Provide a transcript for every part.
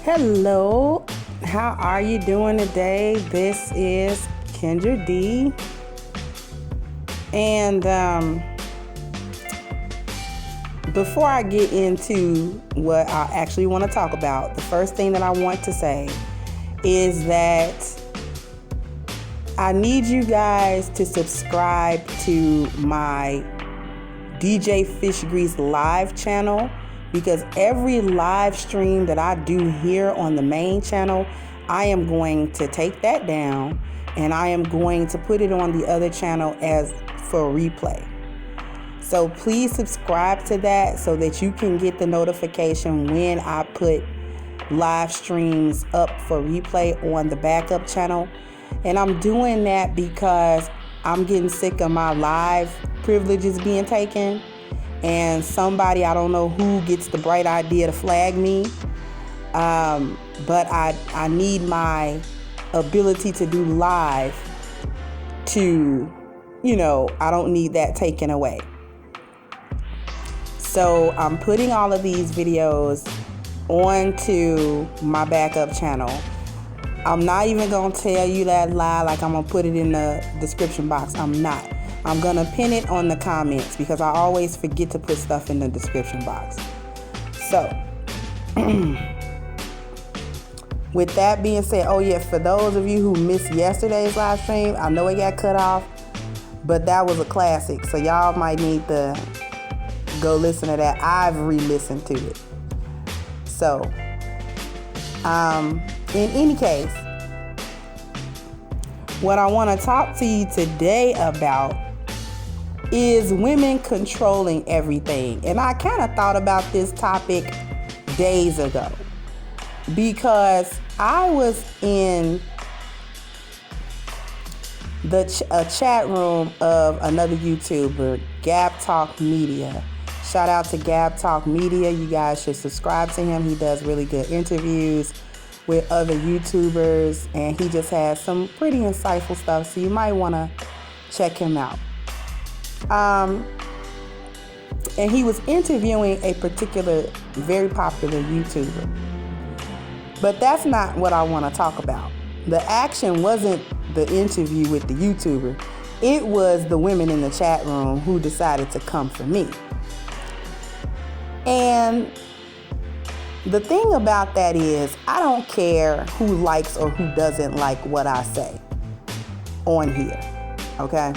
Hello, how are you doing today? This is Kendra D. And before I get into what I actually want to talk about, the first thing that I want to say is that I need you guys to subscribe to my DJ Fish Grease live channel, because every live stream that I do here on the main channel, I am going to take that down and I am going to put it on the other channel as for replay. So please subscribe to that so that you can get the notification when I put live streams up for replay on the backup channel. And I'm doing that because I'm getting sick of my live privileges being taken. And somebody, I don't know who, gets the bright idea to flag me. But I need my ability to do live to, I don't need that taken away. So I'm putting all of these videos onto my backup channel. I'm not even going to tell you that lie like I'm going to put it in the description box. I'm not. I'm going to pin it on the comments because I always forget to put stuff in the description box. So, with that being said, for those of you who missed yesterday's live stream, I know it got cut off, but that was a classic. So y'all might need to go listen to that. I've re-listened to it. So, in any case, what I want to talk to you today about is women controlling everything. And I kind of thought about this topic days ago because I was in a chat room of another YouTuber, Gab Talk Media. Shout out to Gab Talk Media. You guys should subscribe to him. He does really good interviews with other YouTubers, and he just has some pretty insightful stuff, so you might want to check him out. And he was interviewing a particular very popular YouTuber. But that's not what I want to talk about. The action wasn't the interview with the YouTuber. It was the women in the chat room who decided to come for me. And the thing about that is, I don't care who likes or who doesn't like what I say on here, okay?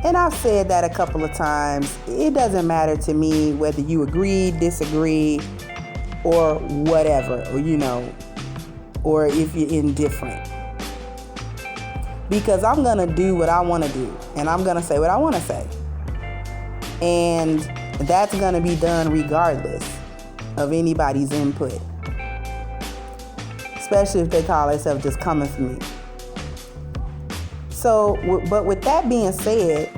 And I've said that a couple of times. It doesn't matter to me whether you agree, disagree, or whatever, or if you're indifferent. Because I'm going to do what I want to do, and I'm going to say what I want to say. And that's going to be done regardless of anybody's input, especially if they call themselves just coming for me. So, but with that being said,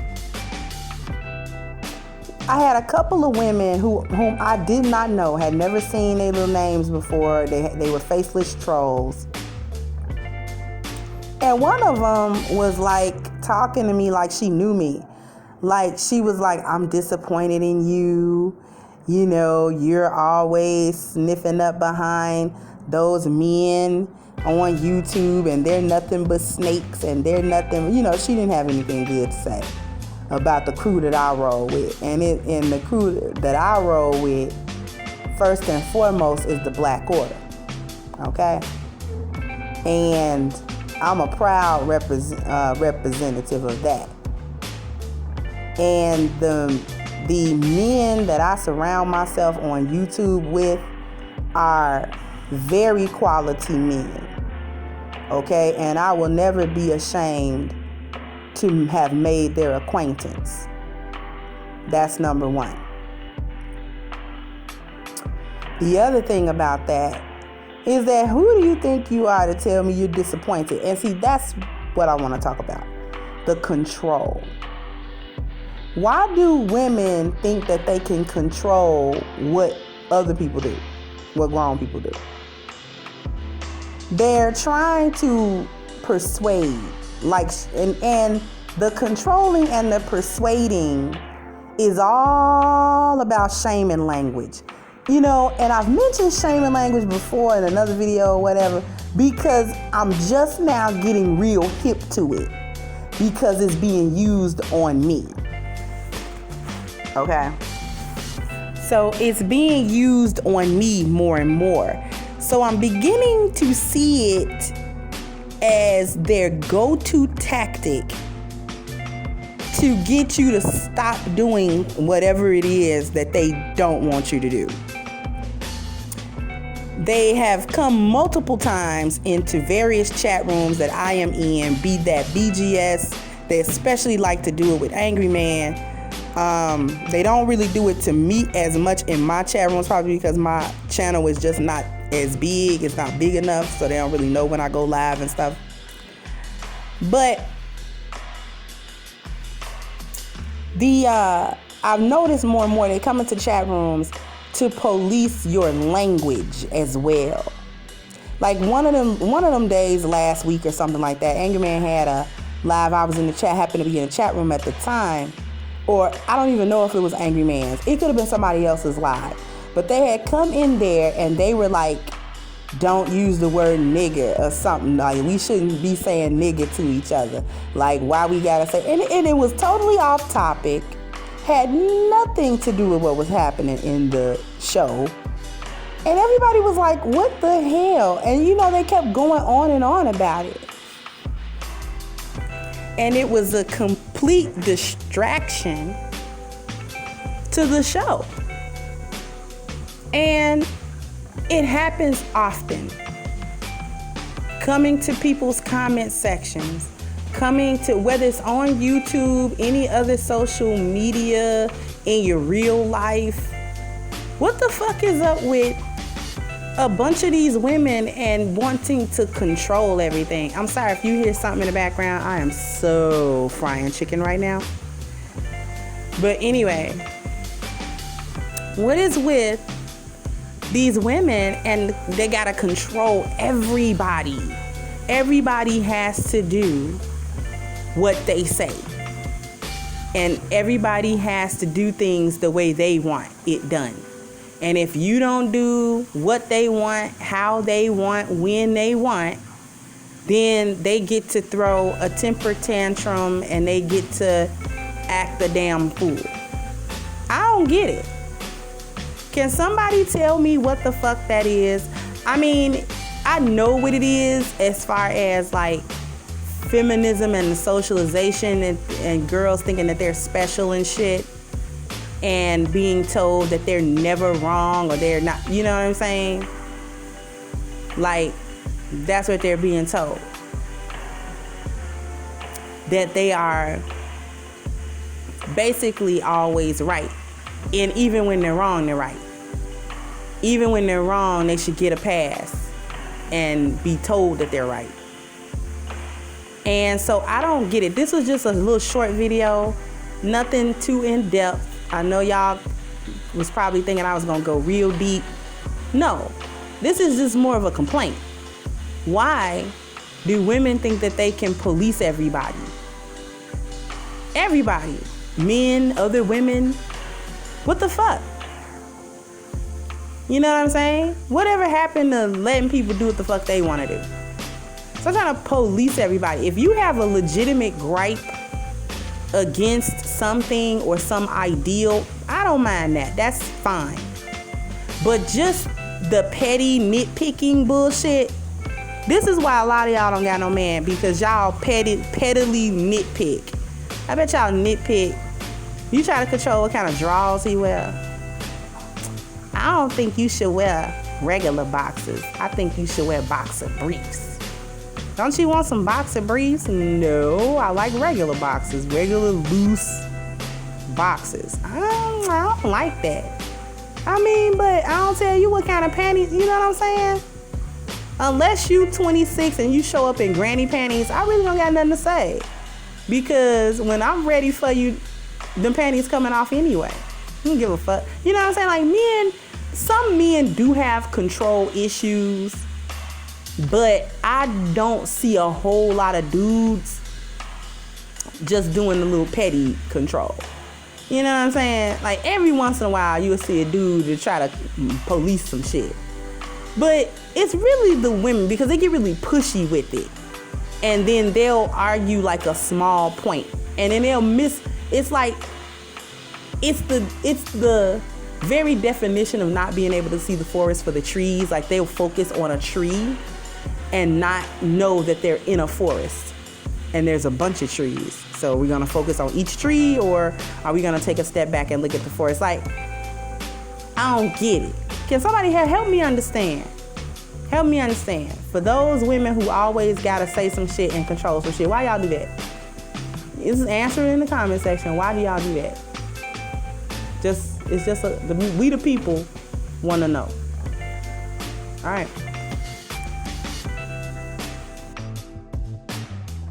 I had a couple of women whom I did not know, had never seen their little names before. They were faceless trolls. And one of them was like talking to me like she knew me. Like she was like, I'm disappointed in you. You're always sniffing up behind those men on YouTube, and they're nothing but snakes, and they're nothing, she didn't have anything good to say about the crew that I roll with. And the crew that I roll with, first and foremost, is the Black Order. Okay? And I'm a proud representative of that. And the men that I surround myself on YouTube with are very quality men. Okay? And I will never be ashamed to have made their acquaintance. That's number one. The other thing about that is that who do you think you are to tell me you're disappointed? And see, that's what I want to talk about. The control. Why do women think that they can control what other people do, what grown people do? They're trying to persuade, and the controlling and the persuading is all about shaming language. You know, and I've mentioned shaming language before in another video or whatever, because I'm just now getting real hip to it because it's being used on me. Okay? So it's being used on me more and more. So I'm beginning to see it as their go-to tactic to get you to stop doing whatever it is that they don't want you to do. They have come multiple times into various chat rooms that I am in, be that BGS. They especially like to do it with Angry Man. They don't really do it to me as much in my chat rooms, probably because my channel is just not as big. It's not big enough, so they don't really know when I go live and stuff. But I've noticed more and more they come into chat rooms to police your language as well. Like one of them days last week or something like that, Angry Man had a live. I was in the chat, happened to be in the chat room at the time, or I don't even know if it was Angry Man's. It could have been somebody else's live. But they had come in there and they were like, don't use the word nigger or something. Like, we shouldn't be saying nigger to each other. Like, why we gotta say, and it was totally off topic. Had nothing to do with what was happening in the show. And everybody was like, what the hell? And you know, they kept going on and on about it. And it was a complete distraction to the show. And it happens often. Coming to people's comment sections, coming to, whether it's on YouTube, any other social media, in your real life. What the fuck is up with a bunch of these women and wanting to control everything? I'm sorry if you hear something in the background. I am so frying chicken right now. But anyway, what is with these women, and they gotta control everybody. Everybody has to do what they say. And everybody has to do things the way they want it done. And if you don't do what they want, how they want, when they want, then they get to throw a temper tantrum and they get to act the damn fool. I don't get it. Can somebody tell me what the fuck that is? I mean, I know what it is as far as like feminism and the socialization and girls thinking that they're special and shit, and being told that they're never wrong or they're not, you know what I'm saying? Like, that's what they're being told. That they are basically always right. And even when they're wrong, they're right. Even when they're wrong, they should get a pass and be told that they're right. And so I don't get it. This was just a little short video, nothing too in-depth. I know y'all was probably thinking I was gonna go real deep. No, this is just more of a complaint. Why do women think that they can police everybody? Everybody, men, other women. What the fuck? You know what I'm saying? Whatever happened to letting people do what the fuck they want to do? So I'm trying to police everybody. If you have a legitimate gripe against something or some ideal, I don't mind that. That's fine. But just the petty nitpicking bullshit, this is why a lot of y'all don't got no man, because y'all pettily nitpick. I bet y'all nitpick. You try to control what kind of drawers he wear. I don't think you should wear regular boxers. I think you should wear boxer briefs. Don't you want some boxer briefs? No, I like regular boxers, regular loose boxers. I don't like that. I mean, but I don't tell you what kind of panties, you know what I'm saying? Unless you 26 and you show up in granny panties, I really don't got nothing to say. Because when I'm ready for you, them panties coming off anyway. You don't give a fuck. You know what I'm saying? Like, men, some men do have control issues, but I don't see a whole lot of dudes just doing the little petty control. You know what I'm saying? Like every once in a while you'll see a dude to try to police some shit. But it's really the women, because they get really pushy with it. And then they'll argue like a small point. And then they'll miss, it's like, it's the very definition of not being able to see the forest for the trees. Like they'll focus on a tree and not know that they're in a forest and there's a bunch of trees. So we're gonna focus on each tree, or are we gonna take a step back and look at the forest? Like, I don't get it. Can somebody help me understand? Help me understand. For those women who always gotta say some shit and control some shit, why y'all do that? Just answer it in the comment section. Why do y'all do that? We the people want to know. All right.